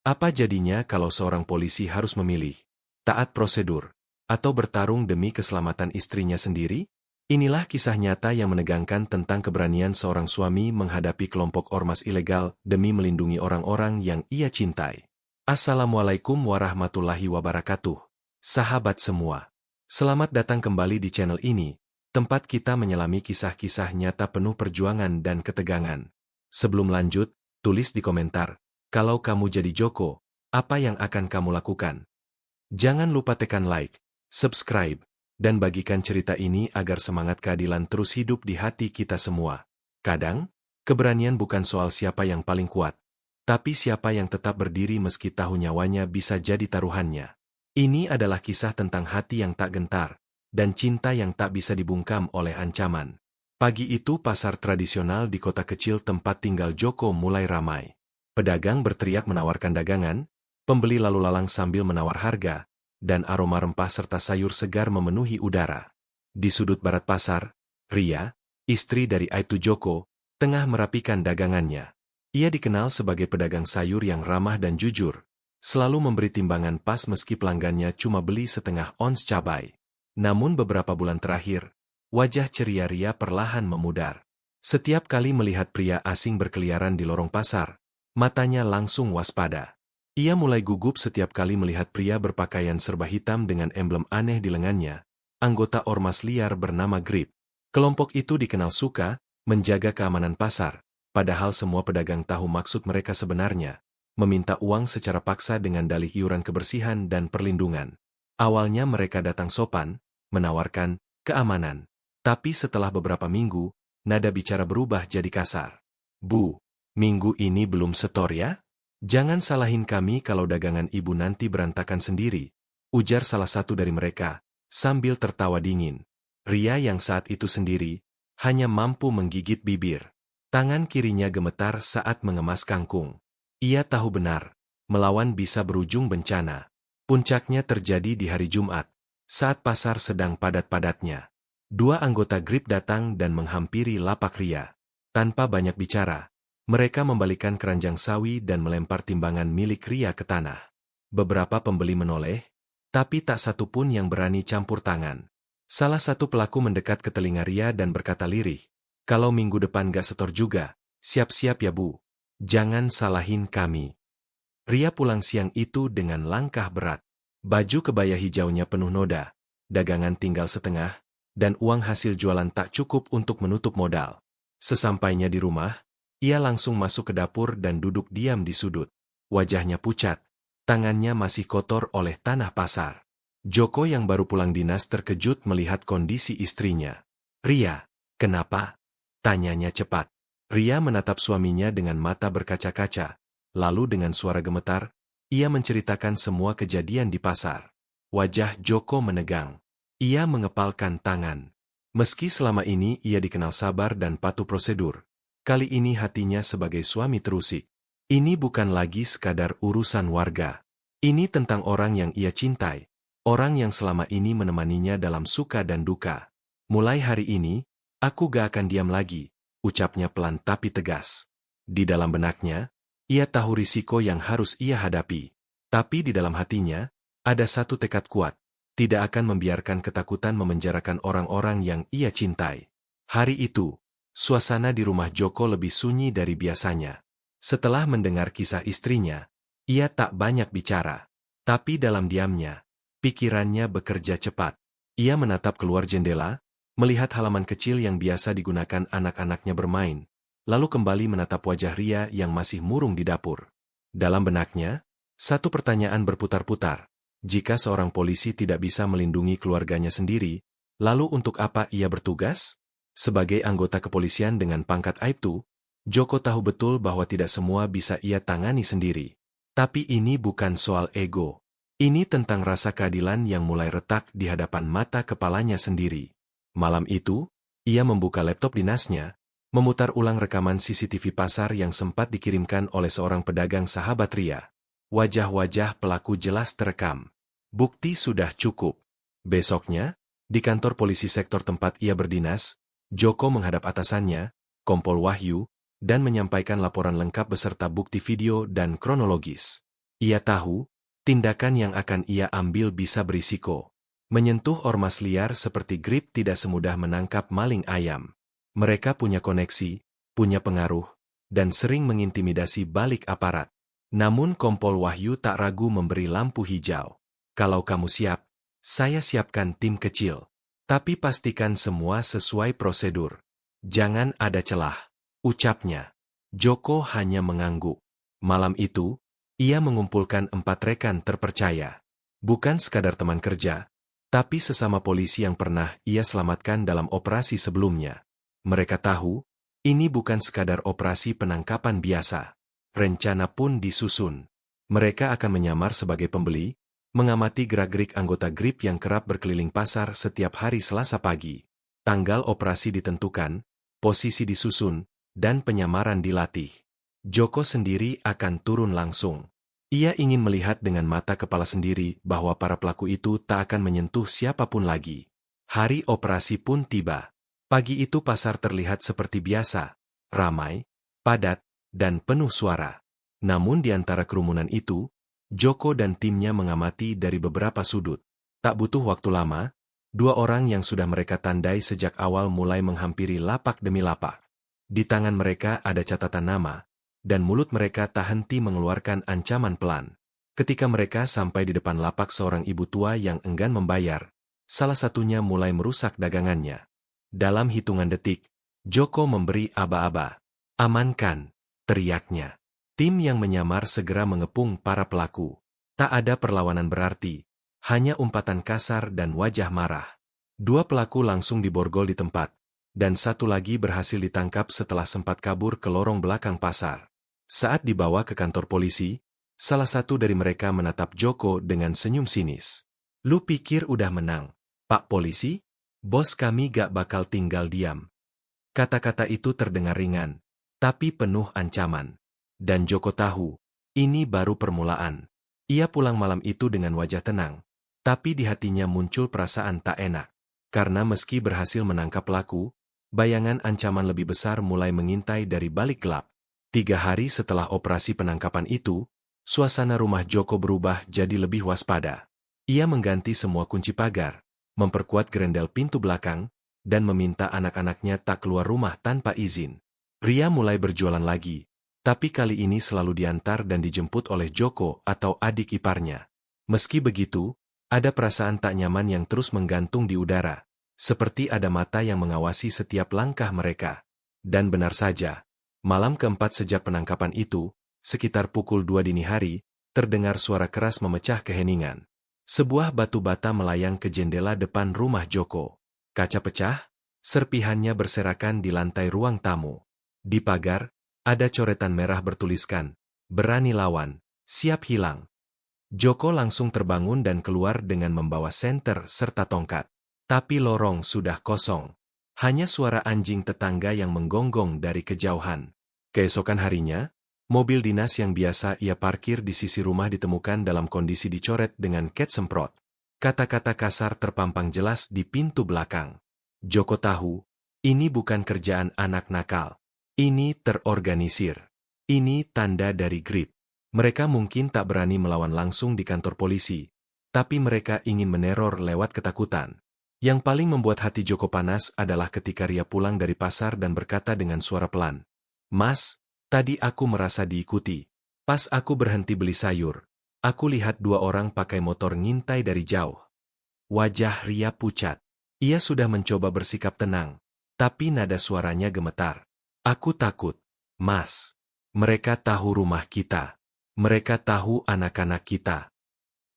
Apa jadinya kalau seorang polisi harus memilih, taat prosedur, atau bertarung demi keselamatan istrinya sendiri? Inilah kisah nyata yang menegangkan tentang keberanian seorang suami menghadapi kelompok ormas ilegal demi melindungi orang-orang yang ia cintai. Assalamualaikum warahmatullahi wabarakatuh. Sahabat semua, selamat datang kembali di channel ini, tempat kita menyelami kisah-kisah nyata penuh perjuangan dan ketegangan. Sebelum lanjut, tulis di komentar, kalau kamu jadi Joko, apa yang akan kamu lakukan? Jangan lupa tekan like, subscribe, dan bagikan cerita ini agar semangat keadilan terus hidup di hati kita semua. Kadang, keberanian bukan soal siapa yang paling kuat, tapi siapa yang tetap berdiri meski tahu nyawanya bisa jadi taruhannya. Ini adalah kisah tentang hati yang tak gentar, dan cinta yang tak bisa dibungkam oleh ancaman. Pagi itu pasar tradisional di kota kecil tempat tinggal Joko mulai ramai. Pedagang berteriak menawarkan dagangan, pembeli lalu lalang sambil menawar harga, dan aroma rempah serta sayur segar memenuhi udara. Di sudut barat pasar, Ria, istri dari Aibtu Joko, tengah merapikan dagangannya. Ia dikenal sebagai pedagang sayur yang ramah dan jujur, selalu memberi timbangan pas meski pelanggannya cuma beli setengah ons cabai. Namun beberapa bulan terakhir, wajah ceria Ria perlahan memudar. Setiap kali melihat pria asing berkeliaran di lorong pasar, matanya langsung waspada. Ia mulai gugup setiap kali melihat pria berpakaian serba hitam dengan emblem aneh di lengannya, anggota ormas liar bernama Grip. Kelompok itu dikenal suka menjaga keamanan pasar, padahal semua pedagang tahu maksud mereka sebenarnya, meminta uang secara paksa dengan dalih iuran kebersihan dan perlindungan. Awalnya mereka datang sopan, menawarkan keamanan. Tapi setelah beberapa minggu, nada bicara berubah jadi kasar. Bu, minggu ini belum setor ya? Jangan salahin kami kalau dagangan ibu nanti berantakan sendiri, ujar salah satu dari mereka, sambil tertawa dingin. Ria yang saat itu sendiri, hanya mampu menggigit bibir. Tangan kirinya gemetar saat mengemas kangkung. Ia tahu benar, melawan bisa berujung bencana. Puncaknya terjadi di hari Jumat, saat pasar sedang padat-padatnya. Dua anggota Grip datang dan menghampiri lapak Ria. Tanpa banyak bicara, mereka membalikan keranjang sawi dan melempar timbangan milik Ria ke tanah. Beberapa pembeli menoleh, tapi tak satu pun yang berani campur tangan. Salah satu pelaku mendekat ke telinga Ria dan berkata lirih, kalau minggu depan gak setor juga, siap-siap ya Bu. Jangan salahin kami. Ria pulang siang itu dengan langkah berat. Baju kebaya hijaunya penuh noda, dagangan tinggal setengah, dan uang hasil jualan tak cukup untuk menutup modal. Sesampainya di rumah, ia langsung masuk ke dapur dan duduk diam di sudut. Wajahnya pucat, tangannya masih kotor oleh tanah pasar. Joko yang baru pulang dinas terkejut melihat kondisi istrinya. Ria, kenapa? Tanyanya cepat. Ria menatap suaminya dengan mata berkaca-kaca, lalu dengan suara gemetar, ia menceritakan semua kejadian di pasar. Wajah Joko menegang. Ia mengepalkan tangan. Meski selama ini ia dikenal sabar dan patuh prosedur, kali ini hatinya sebagai suami terusik. Ini bukan lagi sekadar urusan warga. Ini tentang orang yang ia cintai, orang yang selama ini menemaninya dalam suka dan duka. Mulai hari ini, aku gak akan diam lagi, ucapnya pelan tapi tegas. Di dalam benaknya, ia tahu risiko yang harus ia hadapi. Tapi di dalam hatinya, ada satu tekad kuat, tidak akan membiarkan ketakutan memenjarakan orang-orang yang ia cintai. Hari itu, suasana di rumah Joko lebih sunyi dari biasanya. Setelah mendengar kisah istrinya, ia tak banyak bicara. Tapi dalam diamnya, pikirannya bekerja cepat. Ia menatap keluar jendela, melihat halaman kecil yang biasa digunakan anak-anaknya bermain, lalu kembali menatap wajah Ria yang masih murung di dapur. Dalam benaknya, satu pertanyaan berputar-putar. Jika seorang polisi tidak bisa melindungi keluarganya sendiri, lalu untuk apa ia bertugas? Sebagai anggota kepolisian dengan pangkat Aibtu, Joko tahu betul bahwa tidak semua bisa ia tangani sendiri. Tapi ini bukan soal ego. Ini tentang rasa keadilan yang mulai retak di hadapan mata kepalanya sendiri. Malam itu, ia membuka laptop dinasnya, memutar ulang rekaman CCTV pasar yang sempat dikirimkan oleh seorang pedagang sahabat Ria. Wajah-wajah pelaku jelas terekam. Bukti sudah cukup. Besoknya, di kantor polisi sektor tempat ia berdinas, Joko menghadap atasannya, Kompol Wahyu, dan menyampaikan laporan lengkap beserta bukti video dan kronologis. Ia tahu, tindakan yang akan ia ambil bisa berisiko. Menyentuh ormas liar seperti Grip tidak semudah menangkap maling ayam. Mereka punya koneksi, punya pengaruh, dan sering mengintimidasi balik aparat. Namun Kompol Wahyu tak ragu memberi lampu hijau. Kalau kamu siap, saya siapkan tim kecil. Tapi pastikan semua sesuai prosedur. Jangan ada celah, ucapnya. Joko hanya mengangguk. Malam itu, ia mengumpulkan 4 rekan terpercaya. Bukan sekadar teman kerja, tapi sesama polisi yang pernah ia selamatkan dalam operasi sebelumnya. Mereka tahu, ini bukan sekadar operasi penangkapan biasa. Rencana pun disusun. Mereka akan menyamar sebagai pembeli, mengamati gerak-gerik anggota Grip yang kerap berkeliling pasar setiap hari Selasa pagi. Tanggal operasi ditentukan, posisi disusun, dan penyamaran dilatih. Joko sendiri akan turun langsung. Ia ingin melihat dengan mata kepala sendiri bahwa para pelaku itu tak akan menyentuh siapapun lagi. Hari operasi pun tiba. Pagi itu pasar terlihat seperti biasa, ramai, padat, dan penuh suara. Namun di antara kerumunan itu, Joko dan timnya mengamati dari beberapa sudut. Tak butuh waktu lama, 2 orang yang sudah mereka tandai sejak awal mulai menghampiri lapak demi lapak. Di tangan mereka ada catatan nama, dan mulut mereka tak henti mengeluarkan ancaman pelan. Ketika mereka sampai di depan lapak seorang ibu tua yang enggan membayar, salah satunya mulai merusak dagangannya. Dalam hitungan detik, Joko memberi aba-aba. "Amankan," teriaknya. Tim yang menyamar segera mengepung para pelaku. Tak ada perlawanan berarti, hanya umpatan kasar dan wajah marah. 2 pelaku langsung diborgol di tempat, dan 1 lagi berhasil ditangkap setelah sempat kabur ke lorong belakang pasar. Saat dibawa ke kantor polisi, salah satu dari mereka menatap Joko dengan senyum sinis. "Lu pikir udah menang, Pak Polisi? Bos kami gak bakal tinggal diam." Kata-kata itu terdengar ringan, tapi penuh ancaman. Dan Joko tahu, ini baru permulaan. Ia pulang malam itu dengan wajah tenang, tapi di hatinya muncul perasaan tak enak. Karena meski berhasil menangkap pelaku, bayangan ancaman lebih besar mulai mengintai dari balik gelap. 3 hari setelah operasi penangkapan itu, suasana rumah Joko berubah jadi lebih waspada. Ia mengganti semua kunci pagar, memperkuat gerendel pintu belakang, dan meminta anak-anaknya tak keluar rumah tanpa izin. Ria mulai berjualan lagi, tapi kali ini selalu diantar dan dijemput oleh Joko atau adik iparnya. Meski begitu, ada perasaan tak nyaman yang terus menggantung di udara, seperti ada mata yang mengawasi setiap langkah mereka. Dan benar saja, malam keempat sejak penangkapan itu, sekitar pukul 2 dini hari, terdengar suara keras memecah keheningan. Sebuah batu bata melayang ke jendela depan rumah Joko. Kaca pecah, serpihannya berserakan di lantai ruang tamu. Di pagar, ada coretan merah bertuliskan, "Berani lawan, siap hilang." Joko langsung terbangun dan keluar dengan membawa senter serta tongkat. Tapi lorong sudah kosong. Hanya suara anjing tetangga yang menggonggong dari kejauhan. Keesokan harinya, mobil dinas yang biasa ia parkir di sisi rumah ditemukan dalam kondisi dicoret dengan cat semprot. Kata-kata kasar terpampang jelas di pintu belakang. Joko tahu, ini bukan kerjaan anak nakal. Ini terorganisir. Ini tanda dari Grip. Mereka mungkin tak berani melawan langsung di kantor polisi, tapi mereka ingin meneror lewat ketakutan. Yang paling membuat hati Joko panas adalah ketika Ria pulang dari pasar dan berkata dengan suara pelan, "Mas, tadi aku merasa diikuti. Pas aku berhenti beli sayur, aku lihat 2 orang pakai motor ngintai dari jauh." Wajah Ria pucat. Ia sudah mencoba bersikap tenang, tapi nada suaranya gemetar. "Aku takut, Mas. Mereka tahu rumah kita. Mereka tahu anak-anak kita."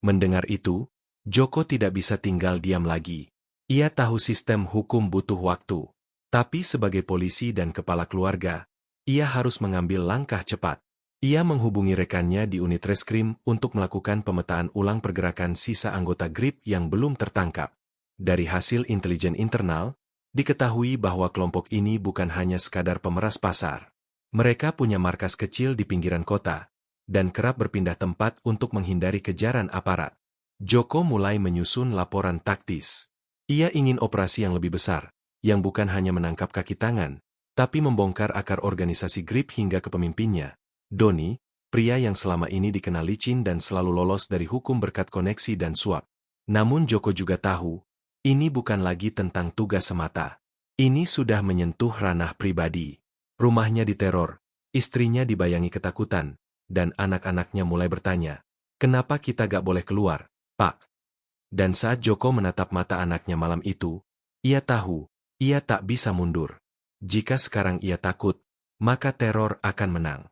Mendengar itu, Joko tidak bisa tinggal diam lagi. Ia tahu sistem hukum butuh waktu. Tapi sebagai polisi dan kepala keluarga, ia harus mengambil langkah cepat. Ia menghubungi rekannya di unit reskrim untuk melakukan pemetaan ulang pergerakan sisa anggota Grip yang belum tertangkap. Dari hasil intelijen internal, diketahui bahwa kelompok ini bukan hanya sekadar pemeras pasar. Mereka punya markas kecil di pinggiran kota, dan kerap berpindah tempat untuk menghindari kejaran aparat. Joko mulai menyusun laporan taktis. Ia ingin operasi yang lebih besar, yang bukan hanya menangkap kaki tangan, tapi membongkar akar organisasi Grip hingga ke pemimpinnya, Doni, pria yang selama ini dikenal licin dan selalu lolos dari hukum berkat koneksi dan suap. Namun Joko juga tahu, ini bukan lagi tentang tugas semata. Ini sudah menyentuh ranah pribadi. Rumahnya diteror, istrinya dibayangi ketakutan, dan anak-anaknya mulai bertanya, "Kenapa kita gak boleh keluar, Pak?" Dan saat Joko menatap mata anaknya malam itu, ia tahu, ia tak bisa mundur. Jika sekarang ia takut, maka teror akan menang.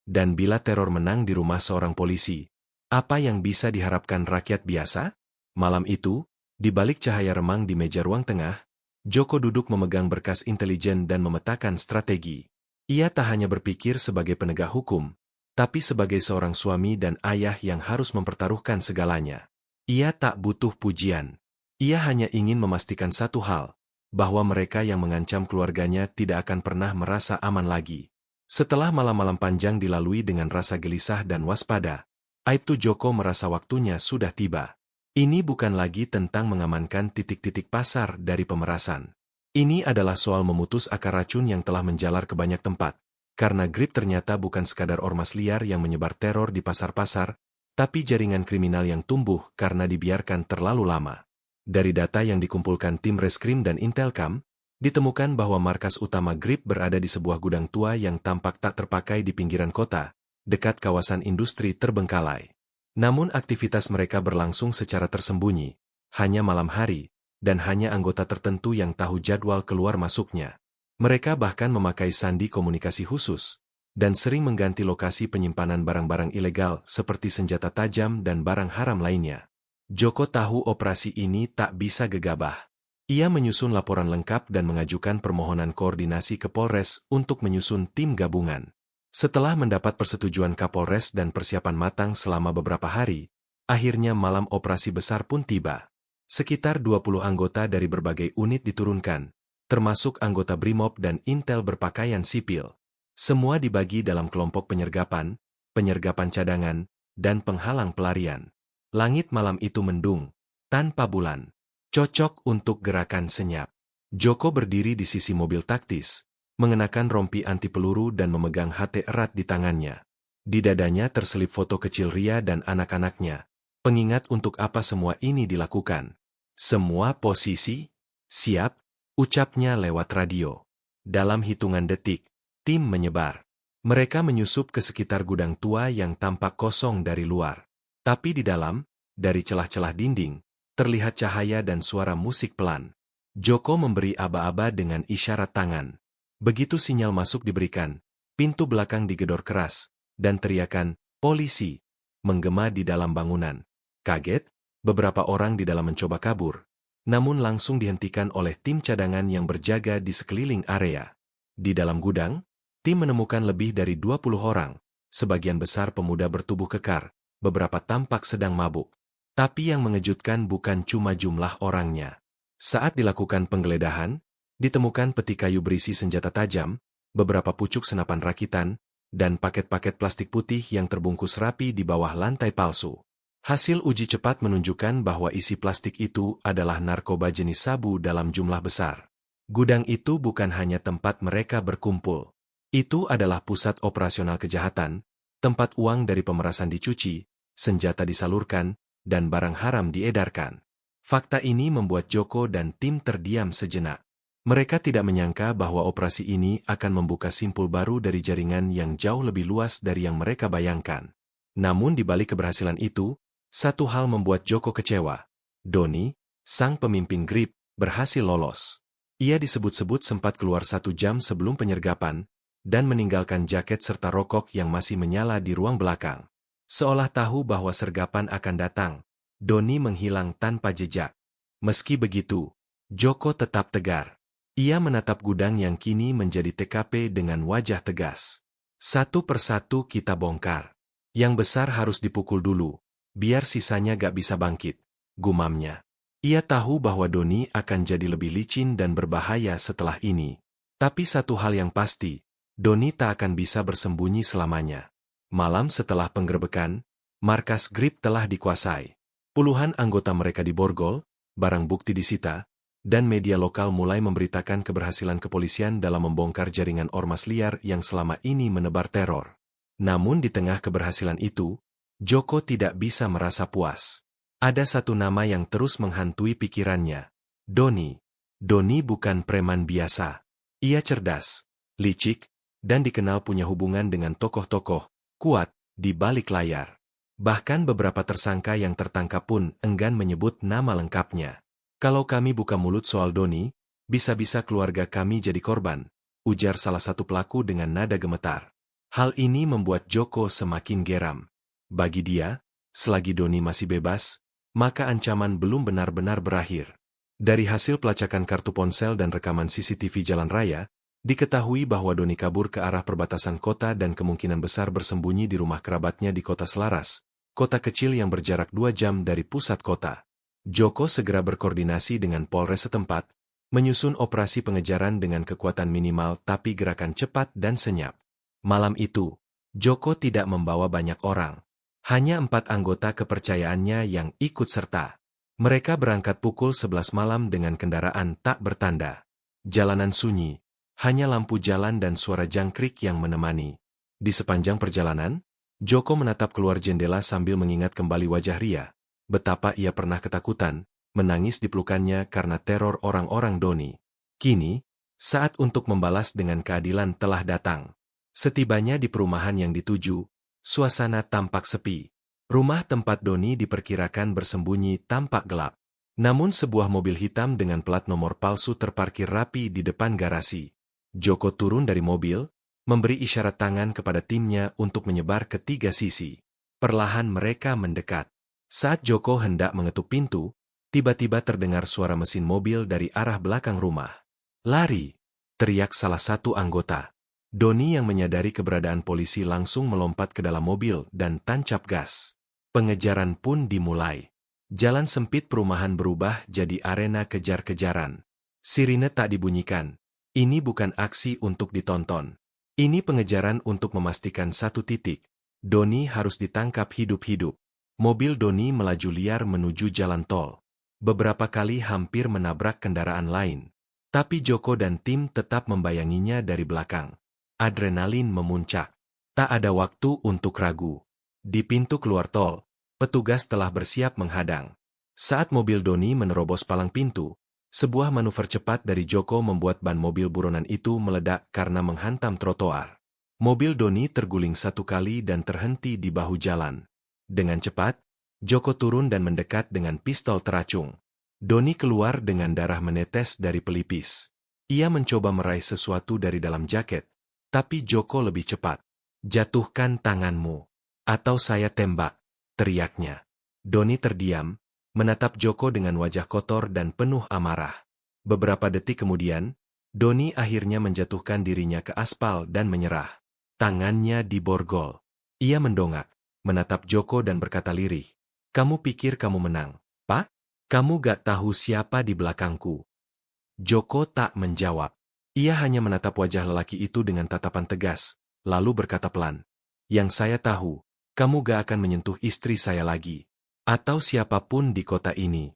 Dan bila teror menang di rumah seorang polisi, apa yang bisa diharapkan rakyat biasa? Malam itu, di balik cahaya remang di meja ruang tengah, Joko duduk memegang berkas intelijen dan memetakan strategi. Ia tak hanya berpikir sebagai penegak hukum, tapi sebagai seorang suami dan ayah yang harus mempertaruhkan segalanya. Ia tak butuh pujian. Ia hanya ingin memastikan satu hal, bahwa mereka yang mengancam keluarganya tidak akan pernah merasa aman lagi. Setelah malam-malam panjang dilalui dengan rasa gelisah dan waspada, Aibtu Joko merasa waktunya sudah tiba. Ini bukan lagi tentang mengamankan titik-titik pasar dari pemerasan. Ini adalah soal memutus akar racun yang telah menjalar ke banyak tempat, karena Grip ternyata bukan sekadar ormas liar yang menyebar teror di pasar-pasar, tapi jaringan kriminal yang tumbuh karena dibiarkan terlalu lama. Dari data yang dikumpulkan tim Reskrim dan Intelkam, ditemukan bahwa markas utama Grip berada di sebuah gudang tua yang tampak tak terpakai di pinggiran kota, dekat kawasan industri terbengkalai. Namun aktivitas mereka berlangsung secara tersembunyi, hanya malam hari, dan hanya anggota tertentu yang tahu jadwal keluar masuknya. Mereka bahkan memakai sandi komunikasi khusus, dan sering mengganti lokasi penyimpanan barang-barang ilegal seperti senjata tajam dan barang haram lainnya. Joko tahu operasi ini tak bisa gegabah. Ia menyusun laporan lengkap dan mengajukan permohonan koordinasi ke Polres untuk menyusun tim gabungan. Setelah mendapat persetujuan Kapolres dan persiapan matang selama beberapa hari, akhirnya malam operasi besar pun tiba. Sekitar 20 anggota dari berbagai unit diturunkan, termasuk anggota Brimob dan Intel berpakaian sipil. Semua dibagi dalam kelompok penyergapan cadangan, dan penghalang pelarian. Langit malam itu mendung, tanpa bulan. Cocok untuk gerakan senyap. Joko berdiri di sisi mobil taktis, mengenakan rompi anti peluru dan memegang HT erat di tangannya. Di dadanya terselip foto kecil Ria dan anak-anaknya, pengingat untuk apa semua ini dilakukan. Semua posisi, siap, ucapnya lewat radio. Dalam hitungan detik, tim menyebar. Mereka menyusup ke sekitar gudang tua yang tampak kosong dari luar. Tapi di dalam, dari celah-celah dinding, terlihat cahaya dan suara musik pelan. Joko memberi aba-aba dengan isyarat tangan. Begitu sinyal masuk diberikan, pintu belakang digedor keras, dan teriakan, "Polisi!" menggema di dalam bangunan. Kaget, beberapa orang di dalam mencoba kabur, namun langsung dihentikan oleh tim cadangan yang berjaga di sekeliling area. Di dalam gudang, tim menemukan lebih dari 20 orang, sebagian besar pemuda bertubuh kekar, beberapa tampak sedang mabuk. Tapi yang mengejutkan bukan cuma jumlah orangnya. Saat dilakukan penggeledahan, ditemukan peti kayu berisi senjata tajam, beberapa pucuk senapan rakitan, dan paket-paket plastik putih yang terbungkus rapi di bawah lantai palsu. Hasil uji cepat menunjukkan bahwa isi plastik itu adalah narkoba jenis sabu dalam jumlah besar. Gudang itu bukan hanya tempat mereka berkumpul. Itu adalah pusat operasional kejahatan, tempat uang dari pemerasan dicuci, senjata disalurkan, dan barang haram diedarkan. Fakta ini membuat Joko dan tim terdiam sejenak. Mereka tidak menyangka bahwa operasi ini akan membuka simpul baru dari jaringan yang jauh lebih luas dari yang mereka bayangkan. Namun di balik keberhasilan itu, satu hal membuat Joko kecewa. Doni, sang pemimpin Grip, berhasil lolos. Ia disebut-sebut sempat keluar 1 jam sebelum penyergapan, dan meninggalkan jaket serta rokok yang masih menyala di ruang belakang. Seolah tahu bahwa sergapan akan datang, Doni menghilang tanpa jejak. Meski begitu, Joko tetap tegar. Ia menatap gudang yang kini menjadi TKP dengan wajah tegas. Satu persatu kita bongkar. Yang besar harus dipukul dulu, biar sisanya gak bisa bangkit, gumamnya. Ia tahu bahwa Doni akan jadi lebih licin dan berbahaya setelah ini. Tapi satu hal yang pasti, Doni tak akan bisa bersembunyi selamanya. Malam setelah penggerebekan, markas Grip telah dikuasai. Puluhan anggota mereka diborgol, barang bukti disita, dan media lokal mulai memberitakan keberhasilan kepolisian dalam membongkar jaringan ormas liar yang selama ini menebar teror. Namun di tengah keberhasilan itu, Joko tidak bisa merasa puas. Ada satu nama yang terus menghantui pikirannya. Doni. Doni bukan preman biasa. Ia cerdas, licik, dan dikenal punya hubungan dengan tokoh-tokoh kuat di balik layar. Bahkan beberapa tersangka yang tertangkap pun enggan menyebut nama lengkapnya. Kalau kami buka mulut soal Doni, bisa-bisa keluarga kami jadi korban, ujar salah satu pelaku dengan nada gemetar. Hal ini membuat Joko semakin geram. Bagi dia, selagi Doni masih bebas, maka ancaman belum benar-benar berakhir. Dari hasil pelacakan kartu ponsel dan rekaman CCTV jalan raya, diketahui bahwa Doni kabur ke arah perbatasan kota dan kemungkinan besar bersembunyi di rumah kerabatnya di kota Selaras, kota kecil yang berjarak 2 jam dari pusat kota. Joko segera berkoordinasi dengan Polres setempat, menyusun operasi pengejaran dengan kekuatan minimal tapi gerakan cepat dan senyap. Malam itu, Joko tidak membawa banyak orang. Hanya 4 anggota kepercayaannya yang ikut serta. Mereka berangkat pukul 11 malam dengan kendaraan tak bertanda. Jalanan sunyi, hanya lampu jalan dan suara jangkrik yang menemani. Di sepanjang perjalanan, Joko menatap keluar jendela sambil mengingat kembali wajah Ria. Betapa ia pernah ketakutan, menangis di pelukannya karena teror orang-orang Doni. Kini, saat untuk membalas dengan keadilan telah datang. Setibanya di perumahan yang dituju, suasana tampak sepi. Rumah tempat Doni diperkirakan bersembunyi tampak gelap. Namun sebuah mobil hitam dengan plat nomor palsu terparkir rapi di depan garasi. Joko turun dari mobil, memberi isyarat tangan kepada timnya untuk menyebar ke 3 sisi. Perlahan mereka mendekat. Saat Joko hendak mengetuk pintu, tiba-tiba terdengar suara mesin mobil dari arah belakang rumah. "Lari!" teriak salah satu anggota. Doni yang menyadari keberadaan polisi langsung melompat ke dalam mobil dan tancap gas. Pengejaran pun dimulai. Jalan sempit perumahan berubah jadi arena kejar-kejaran. Sirine tak dibunyikan. Ini bukan aksi untuk ditonton. Ini pengejaran untuk memastikan satu titik. Doni harus ditangkap hidup-hidup. Mobil Doni melaju liar menuju jalan tol. Beberapa kali hampir menabrak kendaraan lain. Tapi Joko dan tim tetap membayanginya dari belakang. Adrenalin memuncak. Tak ada waktu untuk ragu. Di pintu keluar tol, petugas telah bersiap menghadang. Saat mobil Doni menerobos palang pintu, sebuah manuver cepat dari Joko membuat ban mobil buronan itu meledak karena menghantam trotoar. Mobil Doni terguling 1 kali dan terhenti di bahu jalan. Dengan cepat, Joko turun dan mendekat dengan pistol teracung. Doni keluar dengan darah menetes dari pelipis. Ia mencoba meraih sesuatu dari dalam jaket, tapi Joko lebih cepat. "Jatuhkan tanganmu, atau saya tembak," teriaknya. Doni terdiam, menatap Joko dengan wajah kotor dan penuh amarah. Beberapa detik kemudian, Doni akhirnya menjatuhkan dirinya ke aspal dan menyerah. Tangannya diborgol. Ia mendongak, menatap Joko dan berkata lirih, "Kamu pikir kamu menang, Pak? Kamu gak tahu siapa di belakangku." Joko tak menjawab. Ia hanya menatap wajah lelaki itu dengan tatapan tegas, lalu berkata pelan, "Yang saya tahu, kamu gak akan menyentuh istri saya lagi. Atau siapapun di kota ini."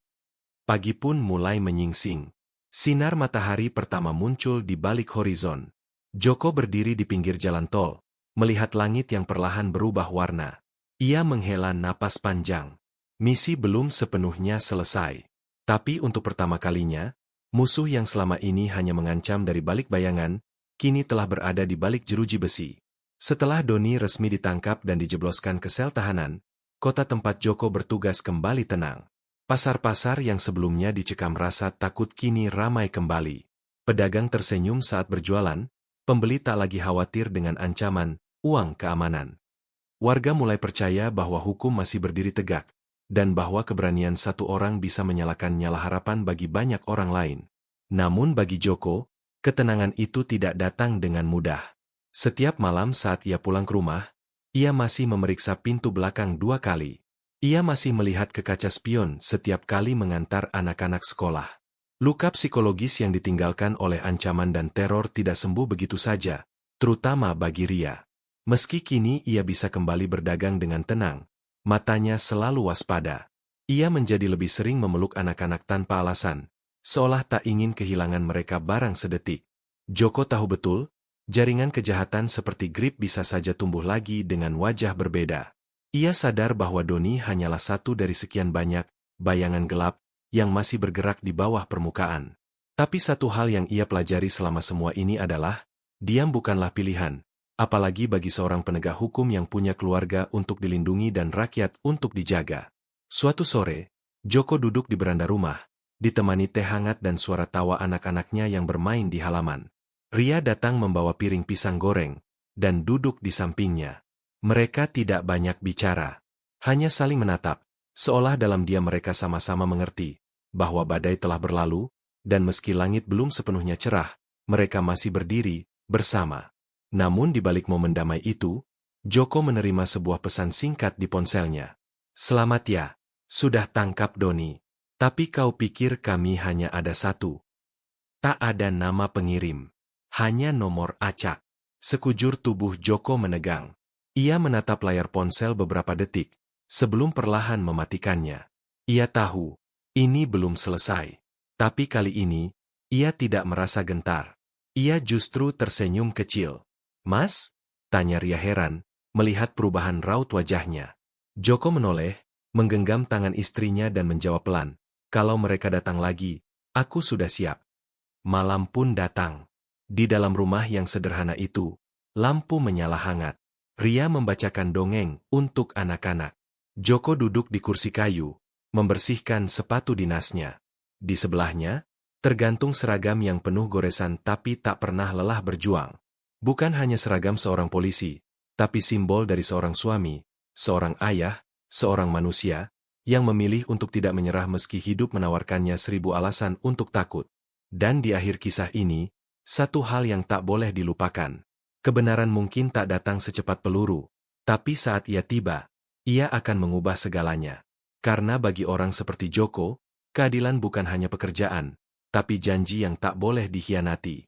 Pagi pun mulai menyingsing. Sinar matahari pertama muncul di balik horizon. Joko berdiri di pinggir jalan tol, melihat langit yang perlahan berubah warna. Ia menghela napas panjang. Misi belum sepenuhnya selesai. Tapi untuk pertama kalinya, musuh yang selama ini hanya mengancam dari balik bayangan, kini telah berada di balik jeruji besi. Setelah Doni resmi ditangkap dan dijebloskan ke sel tahanan, kota tempat Joko bertugas kembali tenang. Pasar-pasar yang sebelumnya dicekam rasa takut kini ramai kembali. Pedagang tersenyum saat berjualan, pembeli tak lagi khawatir dengan ancaman uang keamanan. Warga mulai percaya bahwa hukum masih berdiri tegak, dan bahwa keberanian satu orang bisa menyalakan nyala harapan bagi banyak orang lain. Namun bagi Joko, ketenangan itu tidak datang dengan mudah. Setiap malam saat ia pulang ke rumah, ia masih memeriksa pintu belakang 2 kali. Ia masih melihat ke kaca spion setiap kali mengantar anak-anak sekolah. Luka psikologis yang ditinggalkan oleh ancaman dan teror tidak sembuh begitu saja, terutama bagi Ria. Meski kini ia bisa kembali berdagang dengan tenang, matanya selalu waspada. Ia menjadi lebih sering memeluk anak-anak tanpa alasan, seolah tak ingin kehilangan mereka barang sedetik. Joko tahu betul, Jaringan kejahatan seperti Grip bisa saja tumbuh lagi dengan wajah berbeda. Ia sadar bahwa Doni hanyalah satu dari sekian banyak bayangan gelap yang masih bergerak di bawah permukaan. Tapi satu hal yang ia pelajari selama semua ini adalah, diam bukanlah pilihan, apalagi bagi seorang penegak hukum yang punya keluarga untuk dilindungi dan rakyat untuk dijaga. Suatu sore, Joko duduk di beranda rumah, ditemani teh hangat dan suara tawa anak-anaknya yang bermain di halaman. Ria datang membawa piring pisang goreng, dan duduk di sampingnya. Mereka tidak banyak bicara, hanya saling menatap, seolah dalam diam mereka sama-sama mengerti bahwa badai telah berlalu, dan meski langit belum sepenuhnya cerah, mereka masih berdiri bersama. Namun di balik momen damai itu, Joko menerima sebuah pesan singkat di ponselnya. "Selamat ya, sudah tangkap Doni. Tapi kau pikir kami hanya ada satu? Tak ada nama pengirim. Hanya nomor acak." Sekujur tubuh Joko menegang. Ia menatap layar ponsel beberapa detik, sebelum perlahan mematikannya. Ia tahu, ini belum selesai. Tapi kali ini, ia tidak merasa gentar. Ia justru tersenyum kecil. "Mas?" tanya Ria heran, melihat perubahan raut wajahnya. Joko menoleh, menggenggam tangan istrinya dan menjawab pelan, "Kalau mereka datang lagi, aku sudah siap." Malam pun datang. Di dalam rumah yang sederhana itu, lampu menyala hangat. Ria membacakan dongeng untuk anak-anak. Joko duduk di kursi kayu, membersihkan sepatu dinasnya. Di sebelahnya, tergantung seragam yang penuh goresan tapi tak pernah lelah berjuang. Bukan hanya seragam seorang polisi, tapi simbol dari seorang suami, seorang ayah, seorang manusia, yang memilih untuk tidak menyerah meski hidup menawarkannya 1000 alasan untuk takut. Dan di akhir kisah ini, satu hal yang tak boleh dilupakan. Kebenaran mungkin tak datang secepat peluru, tapi saat ia tiba, ia akan mengubah segalanya. Karena bagi orang seperti Joko, keadilan bukan hanya pekerjaan, tapi janji yang tak boleh dikhianati.